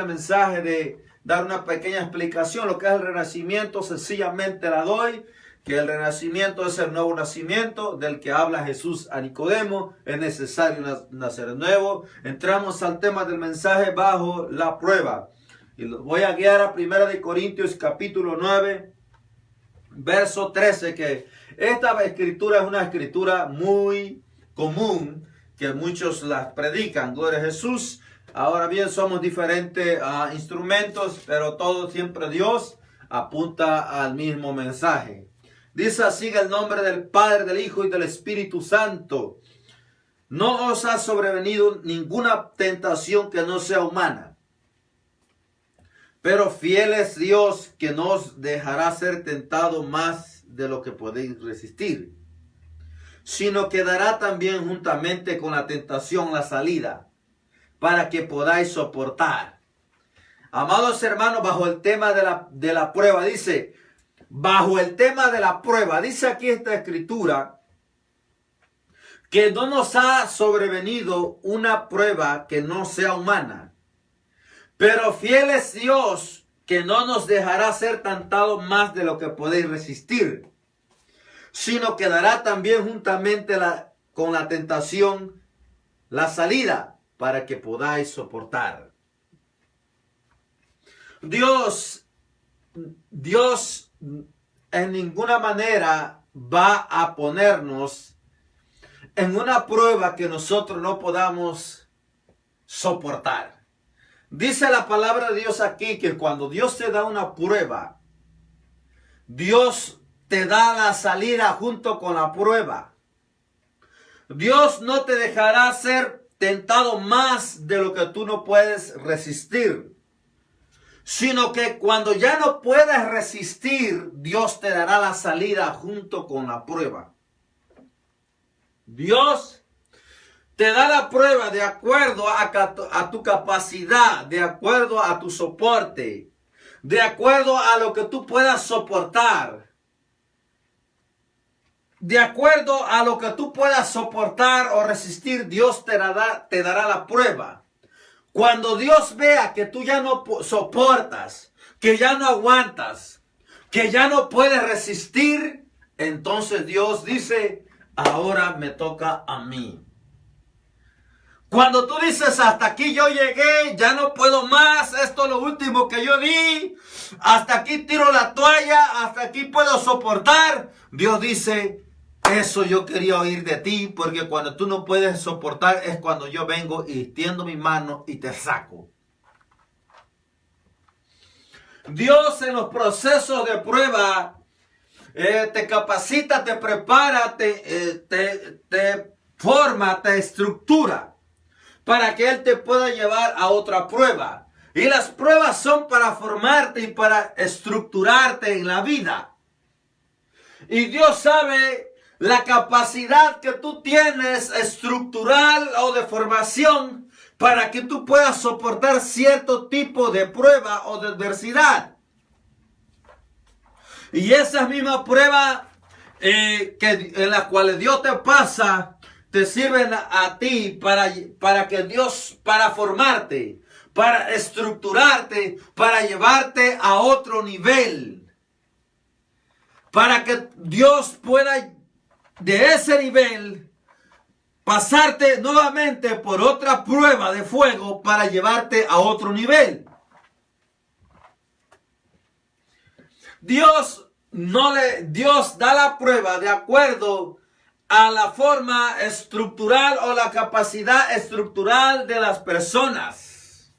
este mensaje de dar una pequeña explicación. Lo que es el renacimiento, sencillamente la doy. Que el renacimiento es el nuevo nacimiento del que habla Jesús a Nicodemo. Es necesario nacer de nuevo. Entramos al tema del mensaje bajo la prueba. Y los voy a guiar a 1 Corintios capítulo 9, verso 13. Que esta escritura es una escritura muy común, que muchos las predican. Gloria a Jesús. Ahora bien, somos diferentes instrumentos, pero todo siempre Dios apunta al mismo mensaje. Dice así en el nombre del Padre, del Hijo y del Espíritu Santo. No os ha sobrevenido ninguna tentación que no sea humana. Pero fiel es Dios, que no os dejará ser tentado más de lo que podéis resistir, sino que dará también juntamente con la tentación la salida, para que podáis soportar. Amados hermanos, bajo el tema de la prueba, dice... Bajo el tema de la prueba, dice aquí esta escritura que no nos ha sobrevenido una prueba que no sea humana. Pero fiel es Dios, que no nos dejará ser tentados más de lo que podéis resistir, sino que dará también juntamente con la tentación la salida para que podáis soportar. Dios en ninguna manera va a ponernos en una prueba que nosotros no podamos soportar. Dice la palabra de Dios aquí que cuando Dios te da una prueba, Dios te da la salida junto con la prueba. Dios no te dejará ser tentado más de lo que tú no puedes resistir, sino que cuando ya no puedes resistir, Dios te dará la salida junto con la prueba. Dios te da la prueba de acuerdo a tu capacidad, de acuerdo a tu soporte, de acuerdo a lo que tú puedas soportar. De acuerdo a lo que tú puedas soportar o resistir, Dios te dará la prueba. Cuando Dios vea que tú ya no soportas, que ya no aguantas, que ya no puedes resistir, entonces Dios dice, ahora me toca a mí. Cuando tú dices, hasta aquí yo llegué, ya no puedo más, esto es lo último que yo di, hasta aquí tiro la toalla, hasta aquí puedo soportar, Dios dice, eso yo quería oír de ti, porque cuando tú no puedes soportar es cuando yo vengo y extiendo mi mano y te saco. Dios en los procesos de prueba te capacita, te prepara, te forma, te estructura para que Él te pueda llevar a otra prueba. Y las pruebas son para formarte y para estructurarte en la vida. Y Dios sabe la capacidad que tú tienes estructural o de formación para que tú puedas soportar cierto tipo de prueba o de adversidad. Y esa misma prueba en la cual Dios te pasa, te sirven a ti para que Dios, para formarte, para estructurarte, para llevarte a otro nivel. Para que Dios pueda de ese nivel pasarte nuevamente por otra prueba de fuego para llevarte a otro nivel. Dios da la prueba de acuerdo a la forma estructural o la capacidad estructural de las personas.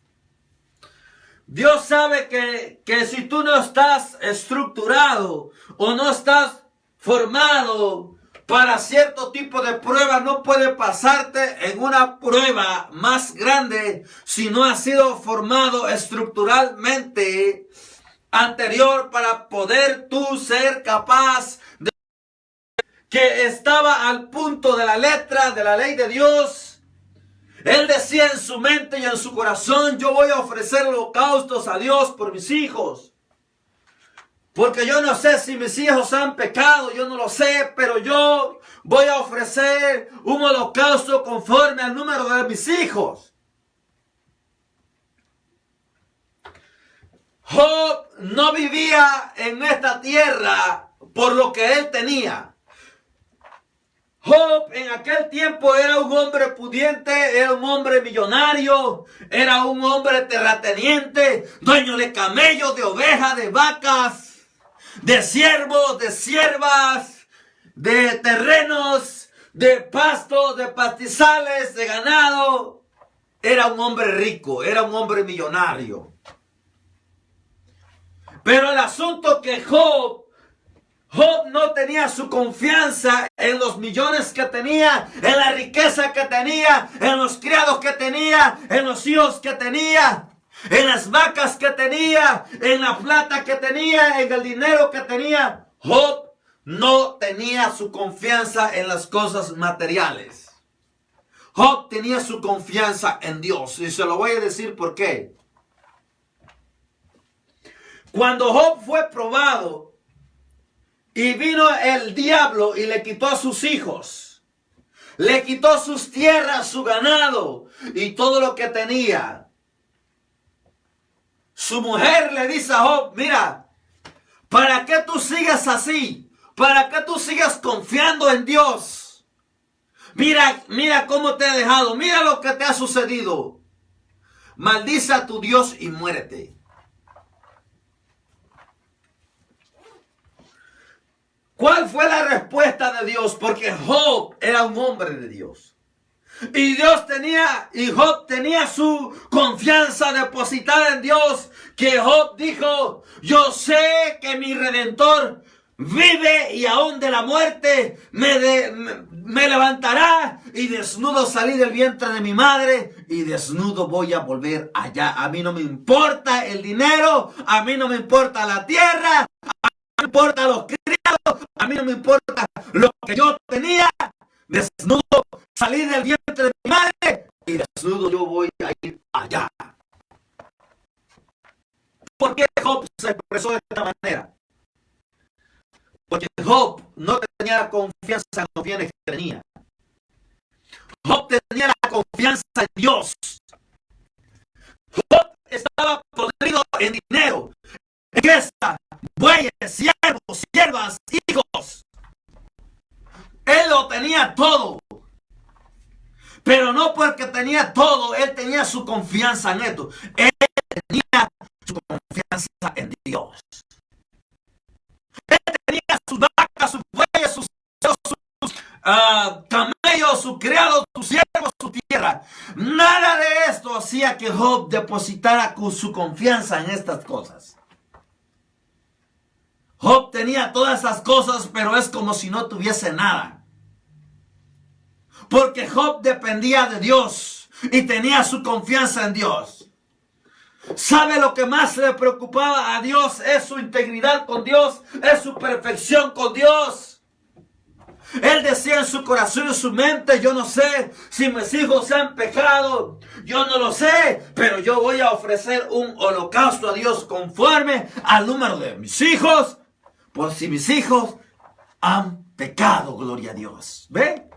Dios sabe que si tú no estás estructurado o no estás formado para cierto tipo de prueba, no puede pasarte en una prueba más grande si no has sido formado estructuralmente anterior para poder tú ser capaz de que estaba al punto de la letra de la ley de Dios. Él decía en su mente y en su corazón, yo voy a ofrecer holocaustos a Dios por mis hijos. Porque yo no sé si mis hijos han pecado, yo no lo sé, pero yo voy a ofrecer un holocausto conforme al número de mis hijos. Job no vivía en esta tierra por lo que él tenía. Job en aquel tiempo era un hombre pudiente, era un hombre millonario, era un hombre terrateniente, dueño de camellos, de ovejas, de vacas, de siervos, de siervas, de terrenos, de pastos, de pastizales, de ganado. Era un hombre rico, era un hombre millonario. Pero el asunto que Job no tenía su confianza en los millones que tenía, en la riqueza que tenía, en los criados que tenía, en los hijos que tenía, en las vacas que tenía, en la plata que tenía, en el dinero que tenía. Job no tenía su confianza en las cosas materiales. Job tenía su confianza en Dios. Y se lo voy a decir por qué. Cuando Job fue probado y vino el diablo y le quitó a sus hijos, le quitó sus tierras, su ganado y todo lo que tenía, su mujer le dice a Job: mira, ¿para qué tú sigas así? ¿Para qué tú sigas confiando en Dios? Mira cómo te he dejado, mira lo que te ha sucedido. Maldice a tu Dios y muérete. ¿Cuál fue la respuesta de Dios? Porque Job era un hombre de Dios. Y Job tenía su confianza depositada en Dios, que Job dijo: yo sé que mi Redentor vive y aún de la muerte me levantará, y desnudo salí del vientre de mi madre y desnudo voy a volver allá. A mí no me importa el dinero, a mí no me importa la tierra, a mí no me importa los criados, a mí no me importa lo que yo tenía. Desnudo salí del vientre de mi madre y desnudo yo voy a ir allá. ¿Por qué Job se expresó de esta manera? Porque Job no tenía la confianza en los bienes que tenía. Job tenía la confianza en Dios. Job estaba podrido en dinero, riqueza, bueyes, siervos, siervas, hijos. Él lo tenía todo. Pero no porque tenía todo, él tenía su confianza en esto. Él tenía su confianza en Dios. Él tenía sus vacas, sus bueyes, sus camellos, sus criados, sus siervos, su tierra. Nada de esto hacía que Job depositara su confianza en estas cosas. Job tenía todas esas cosas, pero es como si no tuviese nada. Porque Job dependía de Dios y tenía su confianza en Dios. ¿Sabe lo que más le preocupaba a Dios? Es su integridad con Dios, es su perfección con Dios. Él decía en su corazón y su mente: yo no sé si mis hijos han pecado, yo no lo sé, pero yo voy a ofrecer un holocausto a Dios conforme al número de mis hijos, por si mis hijos han pecado, gloria a Dios. ¿Ve?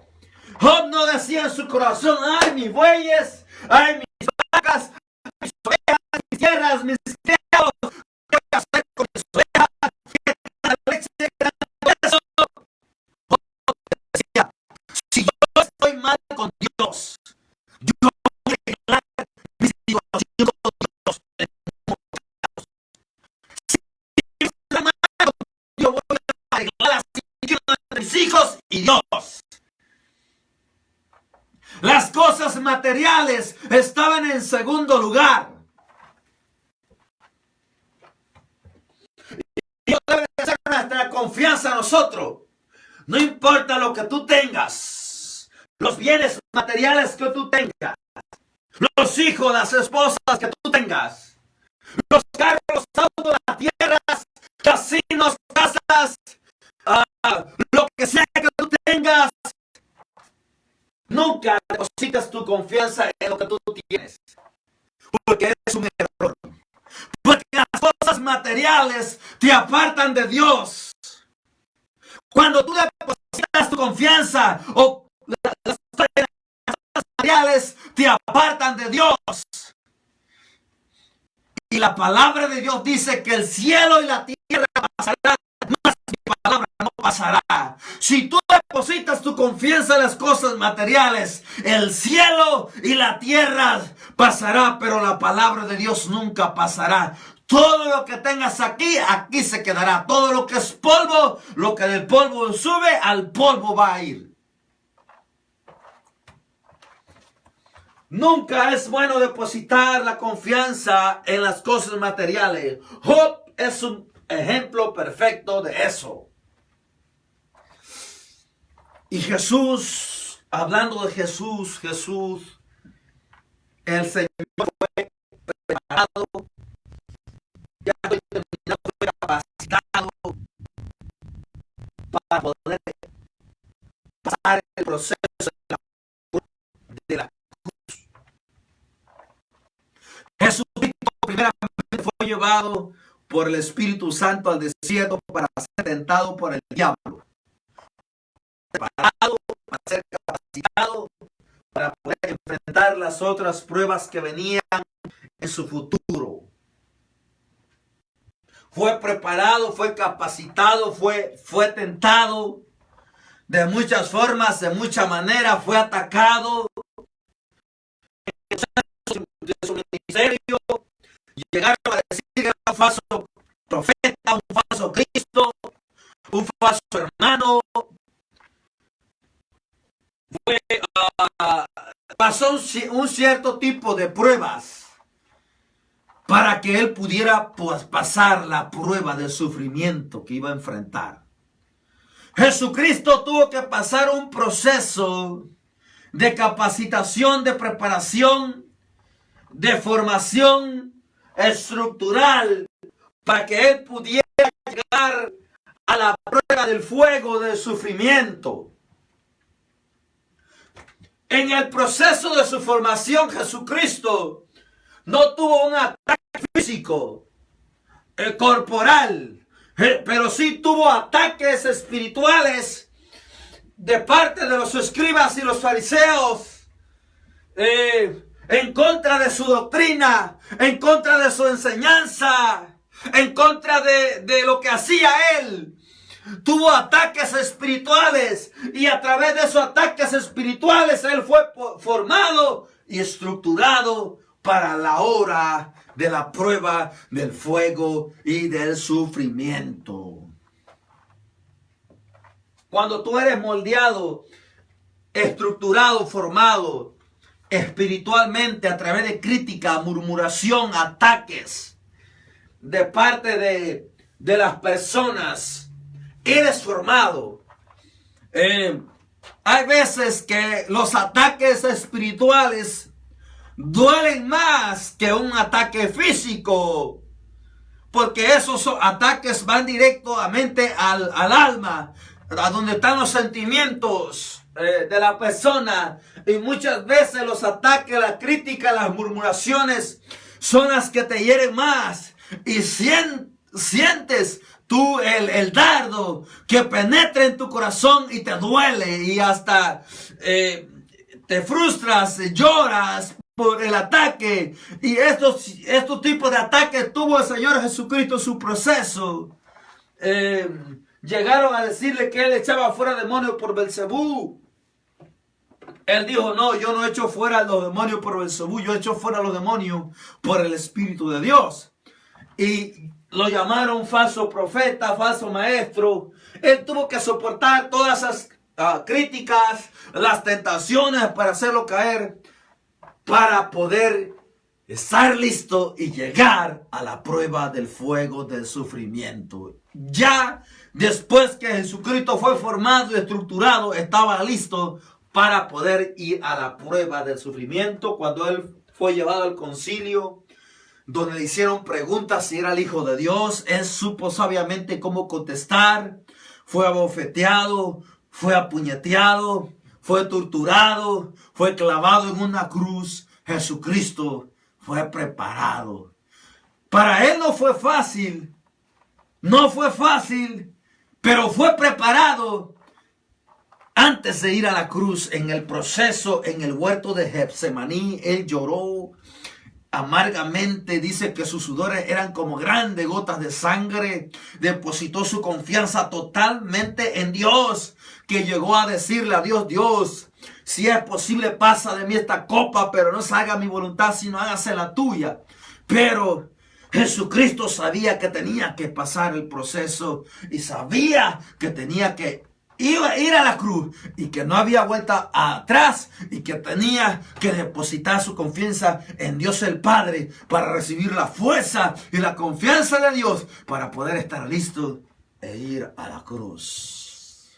Job no decía en su corazón: ay, mis bueyes, ay, mis vacas, mis ovejas, mis tierras, mis criados, ¿qué voy a hacer con mis ovejas? ¿Qué tal leche? ¿Qué tal eso? Job decía: si yo estoy mal con Dios, yo voy a arreglar mi situación con Dios. Si yo estoy mal con Dios, yo voy a arreglar la situación de mis hijos y Dios. Las cosas materiales estaban en segundo lugar. Y Dios debe ser nuestra confianza a nosotros. No importa lo que tú tengas, los bienes materiales que tú tengas, los hijos, las esposas que tú tengas, los carros, los autos, las tierras, casinos, casas, lo que sea que tú tengas. Nunca depositas tu confianza en lo que tú tienes, porque es un error. Porque las cosas materiales te apartan de Dios. Cuando tú depositas tu confianza o las cosas materiales te apartan de Dios. Y la palabra de Dios dice que el cielo y la tierra pasarán, mas mi palabra no pasará. Si tú depositas tu confianza en las cosas materiales, el cielo y la tierra pasará, pero la palabra de Dios nunca pasará. Todo lo que tengas aquí, aquí se quedará. Todo lo que es polvo, lo que del polvo sube, al polvo va a ir. Nunca es bueno depositar la confianza en las cosas materiales. Job es un ejemplo perfecto de eso. Y Jesús, hablando de Jesús, el Señor fue preparado, ya fue terminado, fue capacitado para poder pasar el proceso de la cruz. Jesucristo primeramente fue llevado por el Espíritu Santo al desierto para ser tentado por el diablo. Preparado, para ser capacitado, para poder enfrentar las otras pruebas que venían en su futuro. Fue preparado, fue capacitado, fue tentado de muchas formas, de mucha manera, fue atacado. De su ministerio, llegaron a decir que era un falso profeta, un falso Cristo, un falso hermano. Pasó un cierto tipo de pruebas para que él pudiera pasar la prueba de sufrimiento que iba a enfrentar. Jesucristo tuvo que pasar un proceso de capacitación, de preparación, de formación estructural para que él pudiera llegar a la prueba del fuego del sufrimiento. En el proceso de su formación, Jesucristo no tuvo un ataque físico, corporal, pero sí tuvo ataques espirituales de parte de los escribas y los fariseos, en contra de su doctrina, en contra de su enseñanza, en contra de lo que hacía él. Tuvo ataques espirituales y a través de esos ataques espirituales él fue formado y estructurado para la hora de la prueba del fuego y del sufrimiento. Cuando tú eres moldeado, estructurado, formado espiritualmente a través de crítica, murmuración, ataques de parte de las personas, eres formado. Hay veces que los ataques espirituales duelen más que un ataque físico, porque esos ataques van directamente al alma, a donde están los sentimientos de la persona. Y muchas veces los ataques, la crítica, las murmuraciones son las que te hieren más, y sientes tú el dardo que penetra en tu corazón y te duele, y hasta te frustras, lloras por el ataque. Y estos tipos de ataques tuvo el Señor Jesucristo su proceso. Llegaron a decirle que él echaba fuera demonios por Belcebú. Él dijo: no, yo no echo fuera los demonios por Belcebú, yo echo fuera los demonios por el Espíritu de Dios. Y lo llamaron falso profeta, falso maestro. Él tuvo que soportar todas esas críticas, las tentaciones para hacerlo caer, para poder estar listo y llegar a la prueba del fuego del sufrimiento. Ya después que Jesucristo fue formado y estructurado, estaba listo para poder ir a la prueba del sufrimiento. Cuando él fue llevado al concilio, donde le hicieron preguntas si era el Hijo de Dios, él supo sabiamente cómo contestar. Fue abofeteado, fue apuñeteado, fue torturado, fue clavado en una cruz. Jesucristo fue preparado. Para él no fue fácil, pero fue preparado. Antes de ir a la cruz, en el proceso, en el huerto de Getsemaní, él lloró amargamente, dice que sus sudores eran como grandes gotas de sangre. Depositó su confianza totalmente en Dios, que llegó a decirle a Dios: Dios, si es posible, pasa de mí esta copa, pero no se haga mi voluntad, sino hágase la tuya. Pero Jesucristo sabía que tenía que pasar el proceso y sabía que tenía que iba a ir a la cruz y que no había vuelta atrás y que tenía que depositar su confianza en Dios el Padre para recibir la fuerza y la confianza de Dios para poder estar listo e ir a la cruz.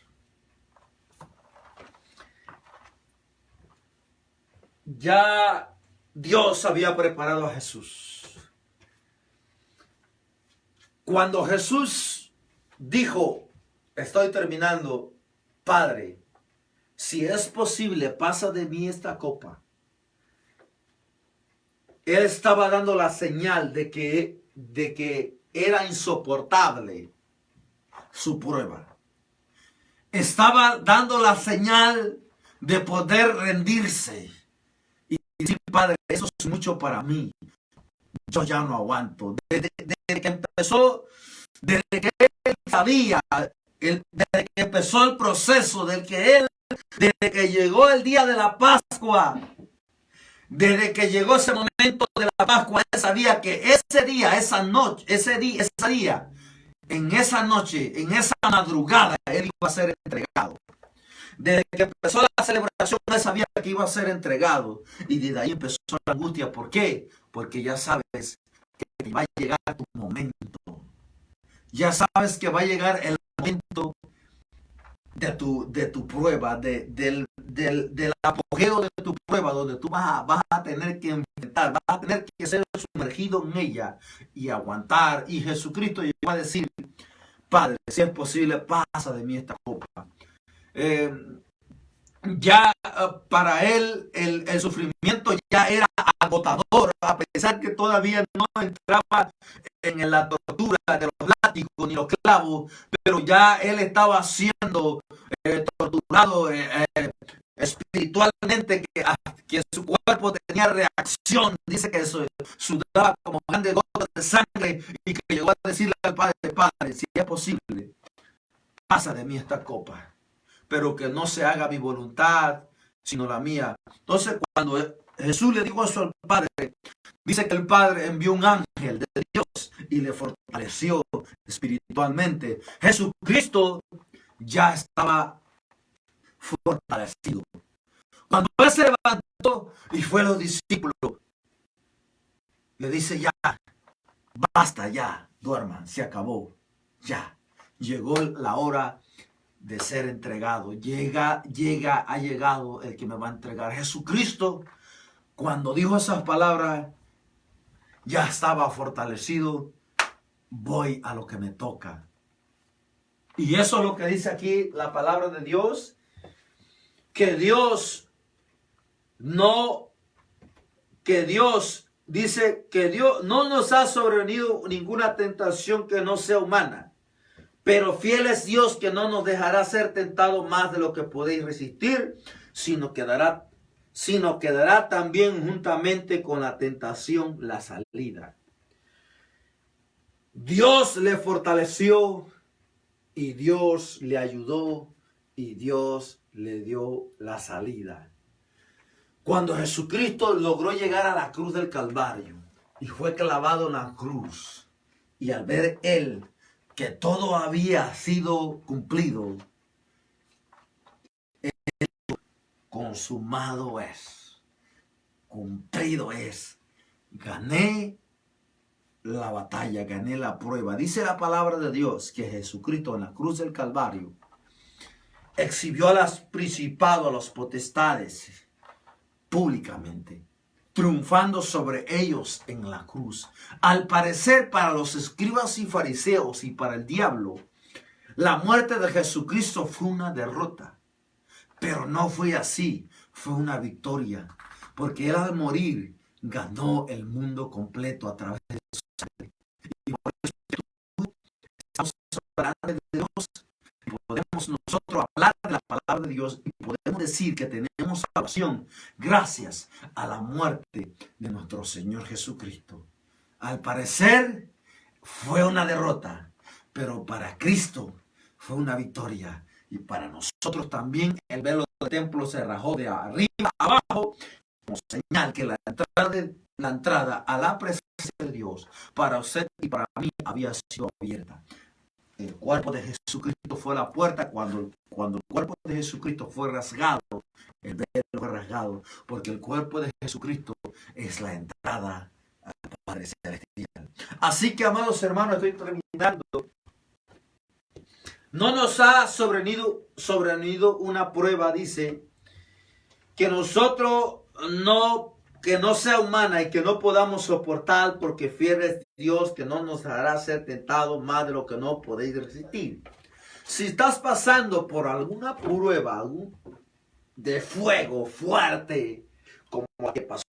Ya Dios había preparado a Jesús. Cuando Jesús dijo: estoy terminando, Padre, si es posible, pasa de mí esta copa. Él estaba dando la señal de que era insoportable su prueba. Estaba dando la señal de poder rendirse y decir: Padre, eso es mucho para mí. Yo ya no aguanto. Desde que empezó, desde que él sabía, desde que empezó el proceso, desde que llegó el día de la Pascua, desde que llegó ese momento de la Pascua, él sabía que ese día, en esa noche, en esa madrugada, él iba a ser entregado. Desde que empezó la celebración, él sabía que iba a ser entregado. Y desde ahí empezó la angustia. ¿Por qué? Porque ya sabes que va a llegar tu momento. Ya sabes que va a llegar el momento de tu prueba, del apogeo de tu prueba, donde tú vas a tener que enfrentar, vas a tener que ser sumergido en ella y aguantar. Y Jesucristo llegó a decir: Padre, si es posible, pasa de mí esta copa. Para él el sufrimiento ya era agotador, a pesar que todavía no entraba en la tortura de los látigos ni los clavos, pero ya él estaba siendo torturado espiritualmente, que su cuerpo tenía reacción. Dice que sudaba como grandes gotas de sangre y que llegó a decirle al Padre: Padre, si es posible, pasa de mí esta copa, pero que no se haga mi voluntad, sino la mía. Entonces, cuando Jesús le dijo eso al Padre, dice que el Padre envió un ángel de Dios y le fortaleció espiritualmente. Jesucristo ya estaba fortalecido. Cuando él se levantó y fue a los discípulos, le dice: ya, basta ya, duerman, se acabó, ya. Llegó la hora de ser entregado. Ha llegado el que me va a entregar. Jesucristo, cuando dijo esas palabras, ya estaba fortalecido. Voy a lo que me toca. Y eso es lo que dice aquí la palabra de Dios, que Dios dice que Dios no nos ha sobrevenido ninguna tentación que no sea humana, pero fiel es Dios, que no nos dejará ser tentados más de lo que podéis resistir, sino quedará también juntamente con la tentación la salida. Dios le fortaleció y Dios le ayudó y Dios le dio la salida. Cuando Jesucristo logró llegar a la cruz del Calvario y fue clavado en la cruz, y al ver él que todo había sido cumplido, consumado es, cumplido es, gané la batalla, gané la prueba. Dice la palabra de Dios que Jesucristo en la cruz del Calvario exhibió a los principados, a los potestades públicamente, triunfando sobre ellos en la cruz. Al parecer, para los escribas y fariseos y para el diablo, la muerte de Jesucristo fue una derrota. Pero no fue así, fue una victoria, porque él al morir ganó el mundo completo a través de su sangre. Y por eso estamos hablando de Dios, y podemos nosotros hablar de la palabra de Dios y podemos decir que tenemos salvación gracias a la muerte de nuestro Señor Jesucristo. Al parecer fue una derrota, pero para Cristo fue una victoria. Y para nosotros también el velo del templo se rajó de arriba a abajo, como señal que la entrada a la presencia de Dios para usted y para mí había sido abierta. El cuerpo de Jesucristo fue la puerta. Cuando el cuerpo de Jesucristo fue rasgado, el velo fue rasgado, porque el cuerpo de Jesucristo es la entrada al Padre Celestial. Así que, amados hermanos, estoy terminando. No nos ha sobrevenido una prueba, dice, que nosotros que no sea humana y que no podamos soportar, porque fiel es Dios que no nos hará ser tentados más de lo que no podéis resistir. Si estás pasando por alguna prueba de fuego fuerte, como la que pasó,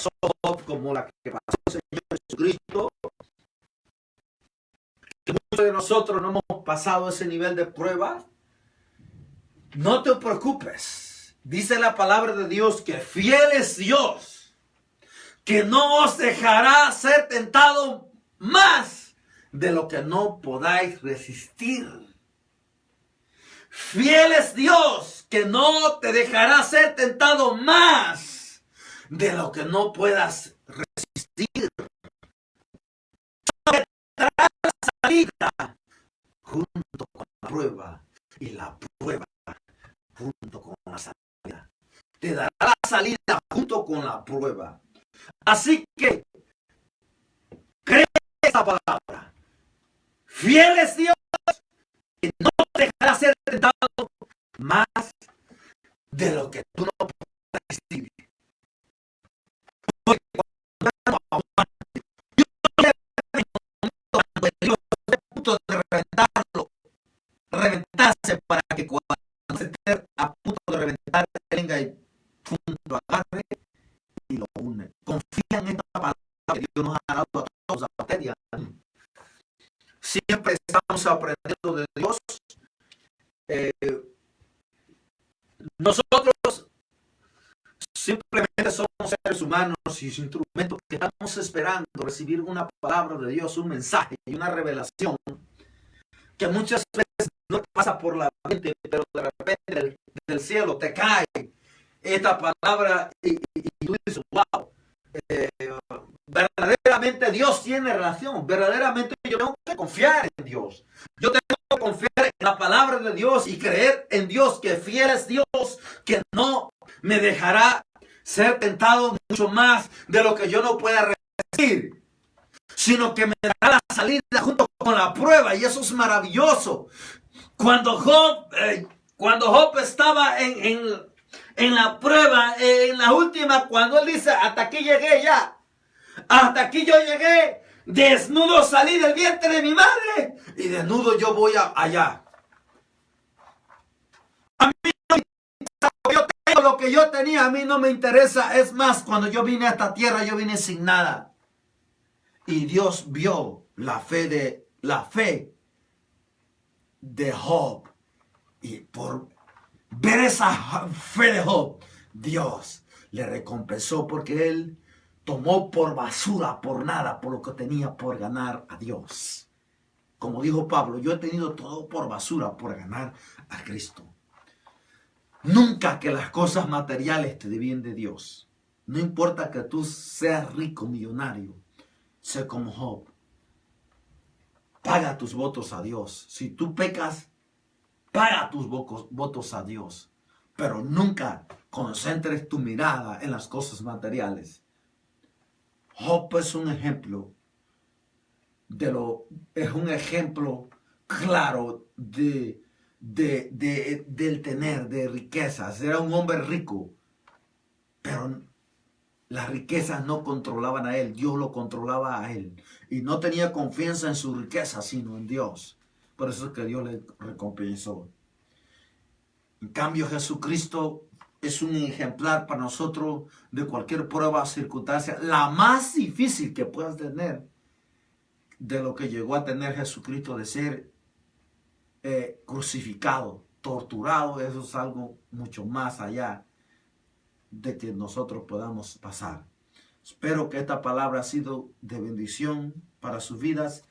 como la que pasó el Señor Jesucristo, que muchos de nosotros no hemos pasado ese nivel de prueba, no te preocupes. Dice la palabra de Dios que fiel es Dios, que no os dejará ser tentado más de lo que no podáis resistir. Fiel es Dios, que no te dejará ser tentado más de lo que no puedas resistir. Traerá la salida junto con la prueba, y la prueba junto con la salida. Te dará la salida junto con la prueba. Así que cree esa palabra. Fiel es Dios, que no te dejará ser tentado más de lo que tú no puedes resistir. Porque cuando Dios esté a punto de reventarse para que cuando se esté a punto de reventar, venga y lo agarre y lo une. Confía en esta palabra que Dios nos ha dado a todos a materia. Siempre estamos aprendiendo de Dios. Nosotros simplemente somos seres humanos y instrumentos que estamos esperando recibir una palabra de Dios, un mensaje y una revelación que muchas veces no pasa por la mente, pero de repente del cielo te cae esta palabra y tú dices, wow, verdaderamente Dios tiene relación, verdaderamente yo tengo que confiar en Dios. Yo tengo que confiar en la palabra de Dios y creer en Dios, que fiel es Dios, que no me dejará ser tentado mucho más de lo que yo no pueda resistir, sino que me dará la salida junto con la prueba, y eso es maravilloso. Cuando Job estaba en la prueba, en la última, cuando él dice, hasta aquí llegué ya, hasta aquí yo llegué, desnudo salí del vientre de mi madre, y desnudo yo voy allá. A mí no me interesa, yo tengo lo que yo tenía, a mí no me interesa. Es más, cuando yo vine a esta tierra, yo vine sin nada. Y Dios vio la fe de Job. Y por ver esa fe de Job, Dios le recompensó, porque él tomó por basura, por nada, por lo que tenía por ganar a Dios. Como dijo Pablo, yo he tenido todo por basura por ganar a Cristo. Nunca que las cosas materiales te desvíen de Dios. No importa que tú seas rico, millonario. Sé como Job. Paga tus votos a Dios. Si tú pecas, paga tus votos a Dios. Pero nunca concentres tu mirada en las cosas materiales. Job es un ejemplo es un ejemplo claro del tener, de riquezas. Era un hombre rico, pero las riquezas no controlaban a él, Dios lo controlaba a él. Y no tenía confianza en su riqueza, sino en Dios. Por eso es que Dios le recompensó. En cambio, Jesucristo es un ejemplar para nosotros de cualquier prueba o circunstancia, la más difícil que puedas tener, de lo que llegó a tener Jesucristo, de ser crucificado, torturado. Eso es algo mucho más allá de que nosotros podamos pasar. Espero que esta palabra ha sido de bendición para sus vidas.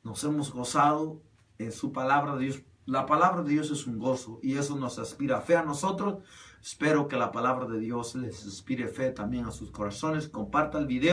Nos hemos gozado en su palabra de Dios. La palabra de Dios es un gozo y eso nos inspira fe a nosotros. Espero que la palabra de Dios les inspire fe también a sus corazones. Comparta el video.